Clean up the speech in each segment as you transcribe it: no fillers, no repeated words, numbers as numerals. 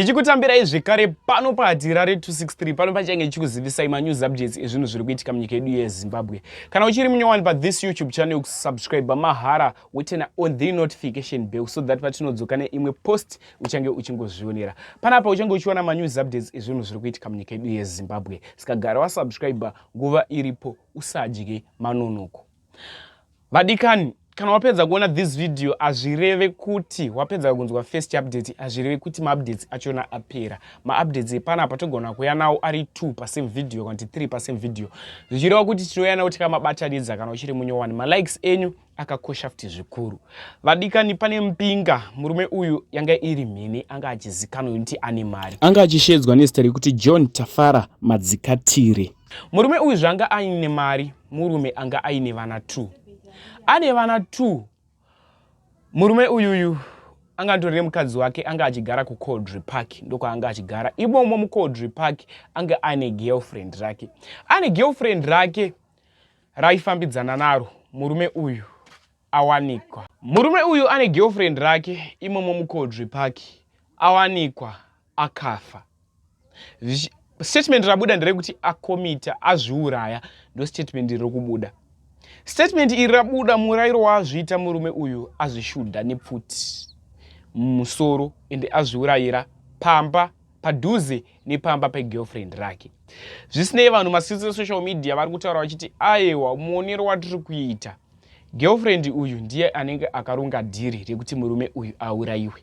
Ndichikutambirai zvekare pano paHatirare 263 pano pachange ndichikuzivisai manews updates ezvinhu zviri kuitika munyika yedu yeZimbabwe. Kana uchiri munyowani pathis YouTube channel, kusubscribe mahara wotena on the notification bell so that patinodzoka neimwe post uchange uchingozvionera. Panapa uchange uchiona manews updates ezvinhu zviri kuitika munyika yedu yeZimbabwe. Saka gara wasubscribe nguva iripo, usadye manonoko. Vadikani, kana wapedza kuona this video azvireve kuti wapedza kunzwa first update, azvireve kuti maupdates achona apera. Maupdates epanapa togona kuuya nawo ari 2 pa same video kana 3 pa same video. Zvichireva kuti tinouya nawo tikamabatanidza kana uchiri munyowani. Malikes enyu akakosha futi zvikuru. Vadikani, pane Mpinga, murume uyu yanga iri mhene, anga achizikanwa kuti ane mari. Anga achishedzwa nezita rekuti John Tafara Madzikatire. Murume uyu zvanga aine mari, murume anga aine vana 2. Ane vana 2. Murume uyuyu anga ndorine mukadzi wake, anga achigara kuCaudrey Park, ndoko anga achigara. Imomo muCaudrey Park anga ane girlfriend rake. Ane girlfriend rake raifambidzana naro. Murume uyu awanikwa. Murume uyu ane girlfriend rake imomo muCaudrey Park, awanikwa akafa. Statement rabuda nderekuti akomita, azviuraya, ndo statement iri kubuda. Statement iri rabuda, murayiro wazviita murume uyu azvishudha nepfuti mumusoro ende azviurayira pamba padhuze nepamba pegirlfriend rake. Zvisinei, vanhu masisi social media vari kutaura vachiti aiwa, muonero watiri kuita, girlfriend uyu ndiye anenge akaronga dhiri rekuti murume uyu aurayiwe.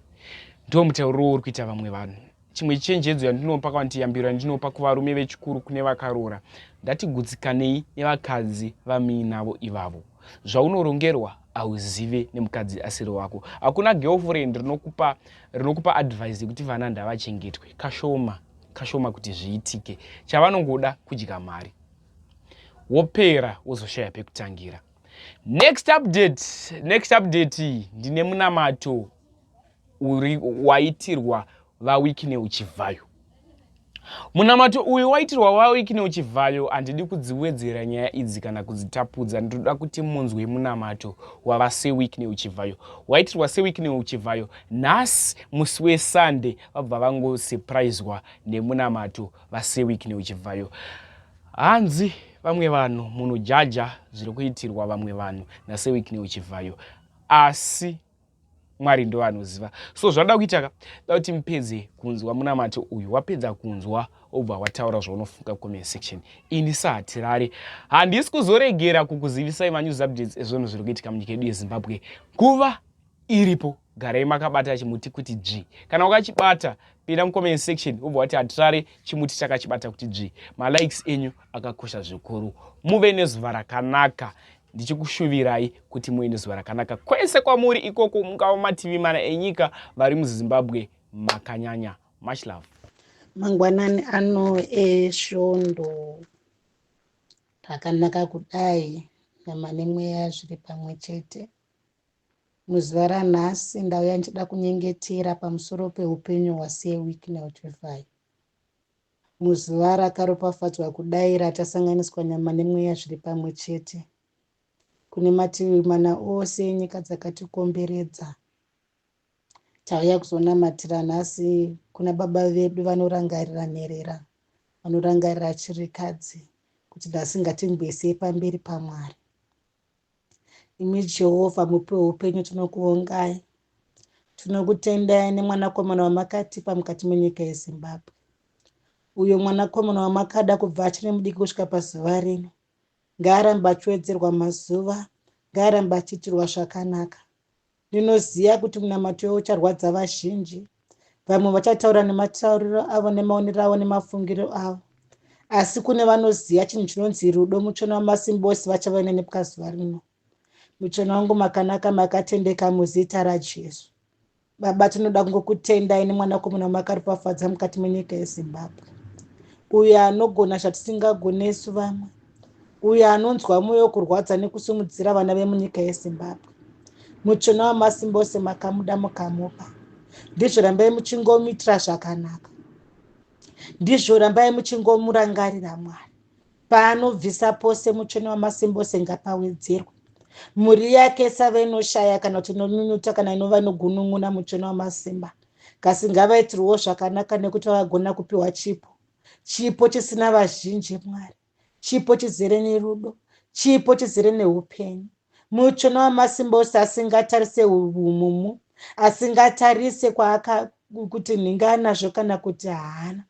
Ndo mutauro uri kuita vamwe vanhu. Chimwe chenjedzo yandinopa kana yambiro yandinopa kuvarume vechikuru kune vakaroora, ndatigudzikanei nevakadzi vaminavo ivavo. Zvaunorongerwa auzive nemukadzi asiri wako. Hakuna girlfriend rinokupa advice yekuti vana ndavachengetwe. Kashoma kuti zviitike. Chavanongoda kudya mari, wopera wozoshaya pekutangira. Next update ndine munamato waitirwa vaWiki neUchivhayo. Munamato uyu waitirwa vaWiki neUchivhayo, handidi kudziwedzera nyaya idzi kana kudzitapudza. Ndoda kuti munzwe munamato wavaSeWiki neUchivhayo. Waitirwa seWiki neUchivhayo. Nhasi musi weSunday vabva vangosurpriswa nemunamato vaSeWiki neUchivhayo. Hanzi vamwe vanhu munojaja zviri kuitirwa vamwe vanhu naSeWiki neUchivhayo, asi Mwari ndo anoziva. So zvada kuita kuti mupedze kunzwa munamato uyu. Wapedza kunzwa obva wataura zvaunofunga comment section. Ini saHatirare handisi kuzoregera kukuzivisai manews updates ezvinhu zviri kuitika munyika yedu yeZimbabwe. Nguva iripo, garai makabata chimuti kuti G. Kana wakachibata, pinda mucomment section obva wati Hatirare chimuti takachibata kuti G. Malikes enyu akakosha zvikuru. Muve nezuva rakanaka. Ndichikushuvirai kuti muve nezuva rakanaka kwese kwamuri ikoko, mungava mativi mana enyika vari muZimbabwe makanyanya. Much love. Mangwanani ano esvondo rakanaka kudai nyama nemweya zviri pamwe chete. Muzuva ranhasi ndauya ndichida kunyengetera pamusoro peupenyu hwaSeWiki neUchivhayo. Muzuva rakaropafadzwa kudai ratasanganiswa nyama nemweya zviri pamwe chete kune mativi mana ose enyika dzakatikomberedza. Tauya kuzonamatira nhasi kuna baba vedu vanorangarira nherera, vanorangarira chirikadzi, kuti nhasi ngatingwesei pamberi paMwari. Imi Jehovha mupe upenyu, tinokuvongai, tinokutendai nemwanakomana wamakatipa mukati menyika yeZimbabwe. Uyo mwanakomana wamakada kubva achiri mudiki kusvika pazuva rino, ngaaramba achiwedzerwa mazuva, ngaaramba achiitirwa zvakanaka. Ndinoziva kuti munamato ucharwadza vazhinji. Vamwe vachataura nematauriro avo nemaonero avo nemafungiro avo, asi kune vanoziva chinhu chinonzi rudo. Muchona wamasimba ose vachava nepazuva rino. Muchona wangu makanaka, makatendeka muzita raJesu. Baba, tinoda kungokutendai nemwanakomana wamakaropafadza mukati menyika yeZimbabwe. Uyo anogona zvatisingagonesu vamwe, uyo anonzwa mwoyo kurwadza nekusumudzira vana vemunyika yeZimbabwe. Muchona wamasimba ose makamuda mukamupa. Ndizvo rambai muchingomuitira zvakanaka. Ndizvo rambai muchingomurangarira Mwari. Paanobvisa pose muchona wamasimba ose ngapawedzerwe. Mhuri yake save inoshaya kana kuti inonyunyuta kana inova inogunun'una muchona wamasimba. kasi ngavaitirwo zvakanaka nekuti vagona kupiwa chipo chisina vazhinji. Mwari, chipo chizere nerudo, chipo chizere neupenyu. Muchona wamasimba ose asingatarise umumu, asingatarise kuti nhinga anazvo kana kuti haana.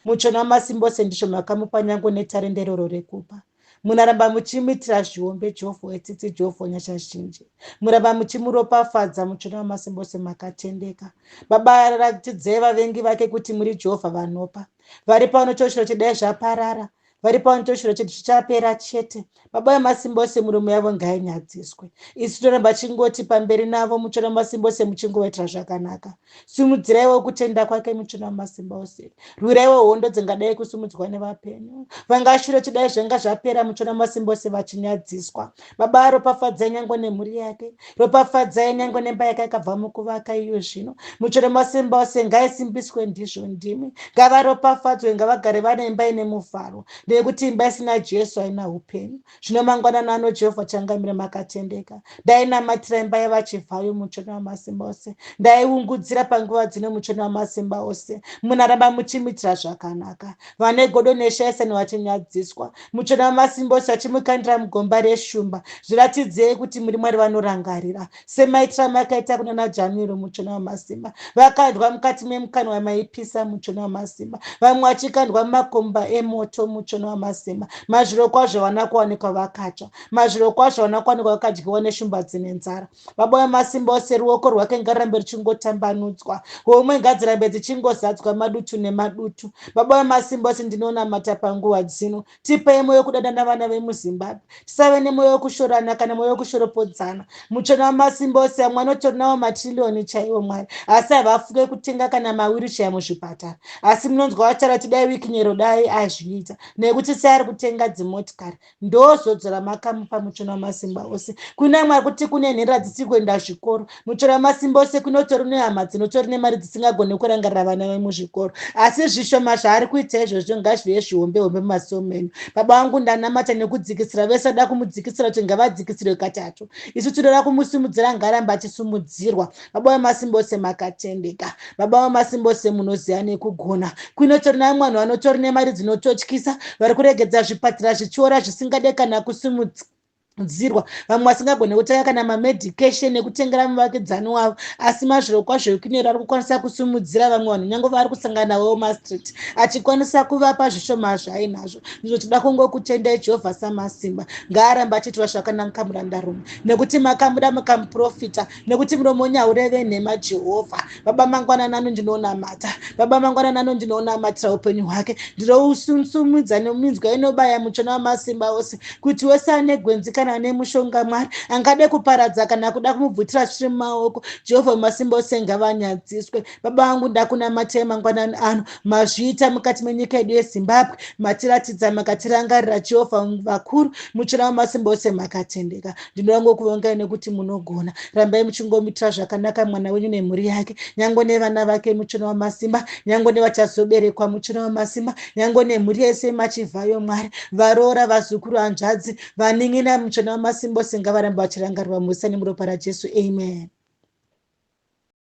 Muchona wamasimba ose ndizvo makamupa nyange netarende iroro rekupa. Munaramba muchimitira zviombe Jehovha wetsitsi, Jehovha nyasha zhinji. Muramba muchimuropafadza muchona wamasimba ose makatendeka. Baba, ratidzei vavengi vake kuti muri Jehovha vanopa. Vari pano choshiro chidai zvaparara, vari pano choshiro chedu chichapera chete. Baba vemasimba ose muromo yavo ngainyadziswe. Isu toramba chingoti pamberi navo muchona wamasimba ose muchingovaitira zvakanaka. Simudziraiwo kutenda kwake muchona wamasimba ose. Rwiraiwo hondo dzingadai kusumudzwa nevapenyu. Vangashure chidai zvenga zvapera muchona wamasimba ose vachinyadziswa. Baba, ropafadzai nyange nemhuri yake, ropafadzai nyange nemba yake akabva mukuvaka iyo zvino. Muchona wamasimba ose ngaisimbiswe ndizvo ndimi. Ngavaropafadzwe, ngavagare vane imba ine mufaro, nekuti imba isina Jesu haina upenyu. Zvino mangwanani ano Jehovha changamire makatendeka. Ndainamatira imba yavachibvayo muchona wamasimba ose. Ndaiungudzira panguva dzino muchona wamasimba ose. Munaramba muchimitira zvakanaka. Vane godo neshaisani vachinyadziswa. Muchona wamasimba ose vachimukandira mugomba reshumba. Zviratidzei kuti muri Mwari vanorangarira. Semaitira makaita kunana Janiro muchona wamasimba. Vakandwa mukati memukanwa wamaipisa muchona wamasimba. Vamwe vachikandwa mumakomba emoto muchona wamasimba. Mazviro kwazvo vana kuwanikwa vakatsva. Mazviro kwazvo vana kuwanikwa vakadyiwa neshumba dzine nzara. Baba wemasimba ose, ruoko rwake ngarambe ruchingotambanudzwa. Homwe ngadzirambe dzichingozadzwa madutu nemadutu. Baba wemasimba ose, ndinoona mata panguva dzino. Tipei mwoyo wekudada navana vemuZimbabwe. Tisave nemwoyo wekushorana kana mwoyo wekushoropodzana. Muchona wamasimba ose, amwe anotorinawo matirilioni chaiwo Mwari, asi havafuke kutenga kana mawirichaya muzvipatara. Asi munonzwa vataura tidai wiki nyero dai azviita, nekuti seari kutenga dzimotikari. Ndozodzora makamupa muchona wamasimba ose. Kuna Mwari kuti kune nherera dzisiri kuenda zvikoro. Muchona wamasimba ose, kunotori nehama dzinotori nemari dzisingagoni kurangarira vana vemuzvikoro. Asi zvishoma zvaari kuita izvozvo ngazvive zvihombe mumasomo menyu. Baba vangu, ndanamata nekudzikisira vese vada kumudzikisira kuti ngavadzikisirwe katatu. Isu tinoda kumusumudzira ngarambe achisumudzirwa. Baba vemasimba ose makatendeka. Baba vemasimba ose munoziva nekugona. Kunotori namwana vanotori nemari dzinototyisa, vari kuregedza zvipatara zvichiora zvisingade kana kusumudzirwa. Vamwe vasingagone kutenga kana mamedhikesheni nekutengera muvakidzani wavo, asi mazviro kwazvo Equineiro ari kukwanisa kusumudzira vamwe vanhu nyange vari kusangana navo mumastriti, achikwanisa kuvapa zvishoma zvaainazvo. Ndizvo toda kungokutendai Jehovha samasimba. Ngaaramba achiitwa zvakanaka murandarume, nekuti makamuda mukamuprofita, nekuti muromo nyaureve nhema Jehovha. Baba mangwanani ano ndinoona mata. Baba mangwanani ano ndinoona matira upenyu hwake. Ndirousumudza neminzwa inobaya muchona wamasimba ose, kuti wese ane gwenzi kana ane mushonga Mwari angade kuparadza kana kuda kumubvutira zviri mumaoko, Jehovha wamasimba ose ngavanyadziswe. Baba vangu, ndakunamatai mangwanani ano. Mazviita mukati menyika yedu yeZimbabwe, matiratidza makatirangarira Jehovha vakuru. Muchona wamasimba ose makatendeka. Ndinoda ngokuvongai nekuti munogona. Rambai muchingomitira zvakanaka mwana wenyu nemhuri yake, nyange nevana vake muchona wamasimba, nyange nevachazoberekwa muchona wamasimba, nyange nemhuri yese machibvayo Mwari, varoora, vazukuru, hanzvadzi, vaning'ina muchona wamasimba ose ngavaramba vachirangarirwa musa nemuropa raJesu. Amen.